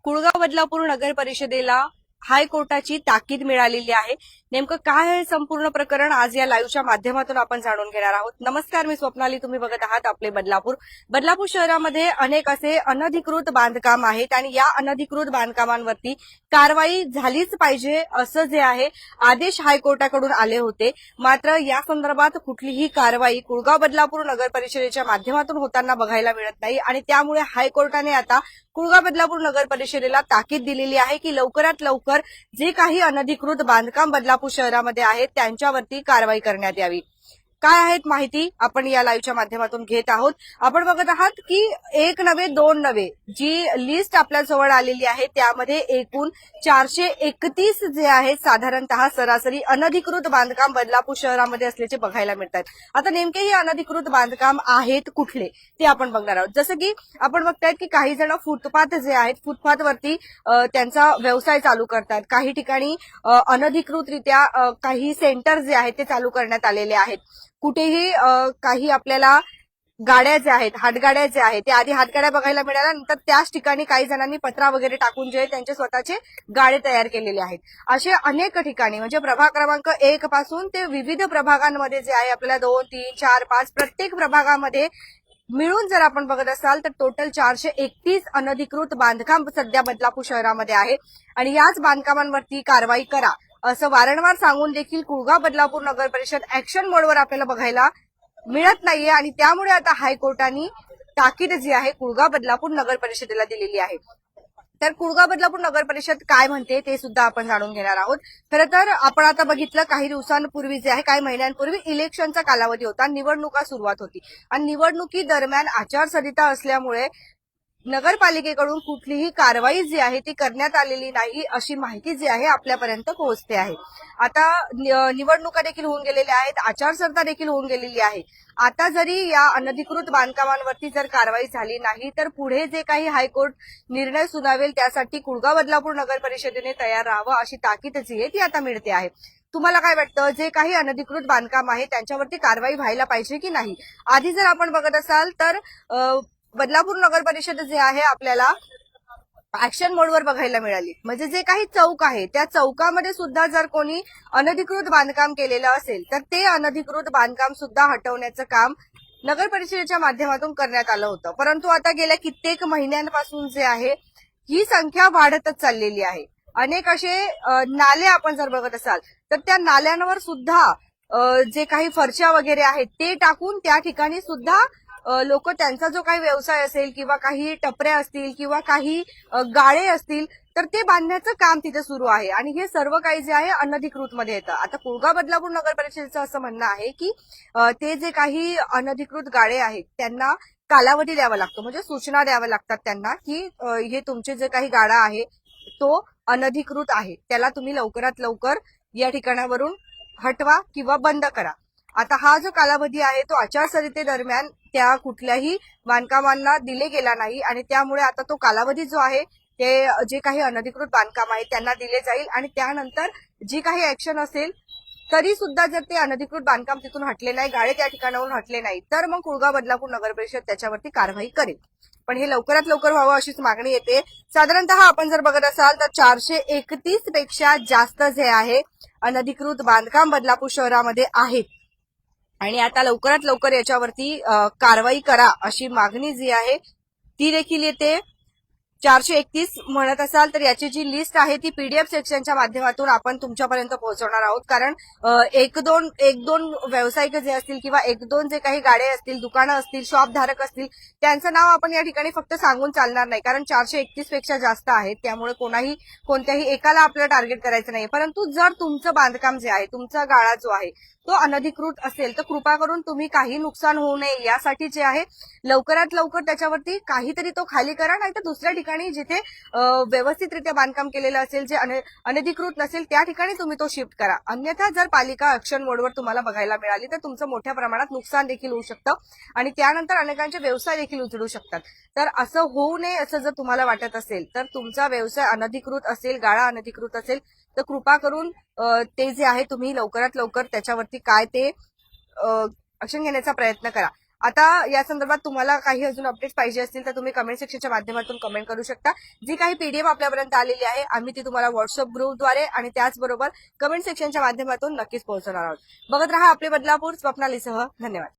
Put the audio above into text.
कुळगाव बदलापूर नगर परिषदेला हायकोर्टाची ताकीद मिळालेली आहे. नेमकं काय आहे संपूर्ण प्रकरण आज या लाईव्हच्या माध्यमातून आपण जाणून घेणार आहोत. नमस्कार, मी स्वप्नाली. तुम्ही बघत आहात आपले बदलापूर शहरामध्ये अनेक असे अनधिकृत बांधकाम आहेत आणि या अनधिकृत बांधकामांवरती कारवाई झालीच पाहिजे असं जे आहे आदेश हायकोर्टाकडून आले होते. मात्र या संदर्भात कुठलीही कारवाई कुळगाव बदलापूर नगर परिषदेच्या माध्यमातून होताना बघायला मिळत नाही आणि त्यामुळे हायकोर्टाने आता कुळगाव बदलापूर नगर परिषदेला ताकीद दिलेली आहे की लवकरात लवकर जे काही अनधिकृत बांधकाम बदलापूर शहरामध्ये आहेत त्यांच्यावरती कारवाई करण्यात यावी. काय आहेत माहिती आपण या लाईव्हच्या माध्यमातून घेत आहोत. आपण बघत आहात की एक नव्हे दोन नव्हे जी लिस्ट आपल्या जवळ आलेली आहे त्यामध्ये एकूण 431 जे आहेत साधारणतः सरासरी अनधिकृत बांधकाम बदलापूर शहरामध्ये असल्याचे बघायला मिळतात. आता नेमके हे अनधिकृत बांधकाम आहेत कुठले ते आपण बघणार आहोत. जसं की आपण बघतायत की काही जण फुटपाथ जे आहेत फुटपाथवरती त्यांचा व्यवसाय चालू करतात. काही ठिकाणी अनधिकृतरित्या काही सेंटर जे आहेत ते चालू करण्यात आलेले आहेत. कुठेही काही आपल्याला गाड्या ज्या आहेत हातगाड्या ज्या आहेत त्या आधी हातगाड्या बघायला मिळाल्या, नंतर त्याच ठिकाणी काही जणांनी पत्रा वगैरे टाकून जे त्यांचे स्वतःचे गाडे तयार केलेले आहेत. असे अनेक ठिकाणी म्हणजे प्रभाग क्रमांक 1 पासून ते विविध प्रभागांमध्ये जे आहे आपल्याला 2, 3, 4, 5 प्रत्येक प्रभागामध्ये मिळून जर आपण बघत असाल तर टोटल 431 अनधिकृत बांधकाम सध्या बदलापूर शहरामध्ये आहे आणि याच बांधकामांवरती कारवाई करा असं वारंवार सांगून देखील कुळगाव बदलापूर नगर परिषद ऍक्शन मोडवर आपल्याला बघायला मिळत नाहीये आणि त्यामुळे आता हायकोर्टाने ताकीद जी आहे कुळगाव बदलापूर नगर परिषदेला दिलेली आहे. तर कुळगाव बदलापूर नगर परिषद काय म्हणते ते सुद्धा आपण जाणून घेणार आहोत. खरं तर आपण आता बघितलं काही दिवसांपूर्वी जे आहे काही महिन्यांपूर्वी इलेक्शनचा कालावधी होता, निवडणुका सुरुवात होती आणि निवडणुकी दरम्यान आचारसंहिता असल्यामुळे नगरपालिकेकडून कुठलीही कारवाई जी आहे ती करण्यात आलेली नाही अशी माहिती जी आहे आपल्यापर्यंत पोहोचते आहे. आता निवडणुका देखील होऊन गेलेल्या आहेत, आचारसंहिता देखील होऊन गेलेली आहे. आता जरी या अनधिकृत बांधकामांवरती जर कारवाई झाली नाही तर पुढे जे काही हायकोर्ट निर्णय सुनावेल त्यासाठी कुळगाव बदलापूर नगर परिषदेने तयार राहावं अशी ताकीद जी आहे ती आता मिळते आहे. तुम्हाला काय वाटतं, जे काही अनधिकृत बांधकाम आहे त्यांच्यावरती कारवाई व्हायला पाहिजे की नाही? आधी जर आपण बघत असाल तर बदलापूर नगर परिषद जे आहे आपल्याला ऍक्शन मोडवर बघायला मिळाली. म्हणजे जे काही चौक आहे त्या चौकामध्ये सुद्धा जर कोणी अनधिकृत बांधकाम केलेलं असेल तर ते अनधिकृत बांधकाम सुद्धा हटवण्याचं काम नगर परिषदेच्या माध्यमातून करण्यात आलं होतं. परंतु आता गेल्या कित्येक महिन्यांपासून जे आहे ही संख्या वाढतच चाललेली आहे. अनेक असे नाले आपण जर बघत असाल तर त्या नाल्यांवर सुद्धा जे काही फरशा वगैरे आहेत ते टाकून त्या ठिकाणी सुद्धा लोक त्यांचा जो काही व्यवसाय असेल किंवा काही टपऱ्या असतील किंवा काही गाळे असतील तर ते बांधण्याचं काम तिथे सुरू आहे आणि हे सर्व काही जे आहे अनधिकृत मध्ये येतं. आता कुळगाव बदलापूर नगर परिषदेचं असं म्हणणं आहे की ते जे काही अनधिकृत गाळे आहेत त्यांना कालावधी द्यावा लागतो, म्हणजे सूचना द्याव्या लागतात त्यांना की हे तुमचे जे काही गाडा आहे तो अनधिकृत आहे, त्याला तुम्ही लवकरात लवकर या ठिकाणावरून हटवा किंवा बंद करा. आता हा जो कालावधी आहे तो आचारसंहितेदरम्यान त्या कुठल्याही बांधकामांना दिले गेला नाही आणि त्यामुळे आता तो कालावधी जो आहे ते जे काही अनधिकृत बांधकाम आहे त्यांना दिले जाईल आणि त्यानंतर जी काही ऍक्शन असेल तरी सुद्धा जर ते अनधिकृत बांधकाम तिथून हटले नाही, गाळे त्या ठिकाणावरून हटले नाही तर मग कुळगाव बदलापूर नगर परिषद त्याच्यावरती कारवाई करेल. पण हे लवकरात लवकर व्हावं अशीच मागणी येते. साधारणतः आपण जर बघत असाल तर 431 पेक्षा जास्त जे आहे अनधिकृत बांधकाम बदलापूर शहरामध्ये आहेत आणि आता लवकरात लवकर याच्यावरती कारवाई करा अशी मागणी जी आहे ती देखील येते. 431 म्हणत असाल तर याची जी लिस्ट आहे ती पीडीएफ सेक्शनच्या माध्यमातून आपण तुमच्यापर्यंत पोहोचवणार आहोत. कारण एक दोन व्यावसायिक जे असतील किंवा एक दोन जे काही गाडे असतील, दुकानं असतील, शॉप धारक असतील त्यांचं नाव आपण या ठिकाणी फक्त सांगून चालणार नाही, कारण 431 पेक्षा जास्त आहेत. त्यामुळे कोणत्याही एकाला आपल्याला टार्गेट करायचं नाही. परंतु जर तुमचं बांधकाम जे आहे, तुमचा गाळा जो आहे तो अनधिकृत असेल तर कृपा करून तुम्ही काही नुकसान होऊ नये यासाठी जे आहे लवकरात लवकर त्याच्यावरती काहीतरी तो खाली करा, नाही तर दुसऱ्या ठिकाणी जिथे व्यवस्थितरित्या बांधकाम केलेलं असेल, जे अनधिकृत नसेल त्या ठिकाणी तुम्ही तो शिफ्ट करा. अन्यथा जर पालिका ऍक्शन मोडवर तुम्हाला बघायला मिळाली तर तुमचं मोठ्या प्रमाणात नुकसान देखील होऊ शकतं आणि त्यानंतर अनेकांचे व्यवसाय देखील उजळू शकतात. तर असं होऊ नये असं जर तुम्हाला वाटत असेल तर तुमचा व्यवसाय अनधिकृत असेल, गाळा अनधिकृत असेल तर कृपा करून ते जे आहे तुम्ही लवकरात लवकर त्याच्यावरती काय ते ऍक्शन घेण्याचा प्रयत्न करा. आता या संदर्भात तुम्हाला काही अजून अपडेट्स पाहिजे असतील तर तुम्ही कमेंट सेक्शनच्या माध्यमातून कमेंट करू शकता. जी काही पीडीएफ आपल्यापर्यंत आलेली आहे आम्ही ती तुम्हाला व्हॉट्सअप ग्रुपद्वारे आणि त्याचबरोबर कमेंट सेक्शनच्या माध्यमातून नक्कीच पोहोचवणार आहोत. बघत रहा आपले बदलापूर. स्वप्नालीसह धन्यवाद.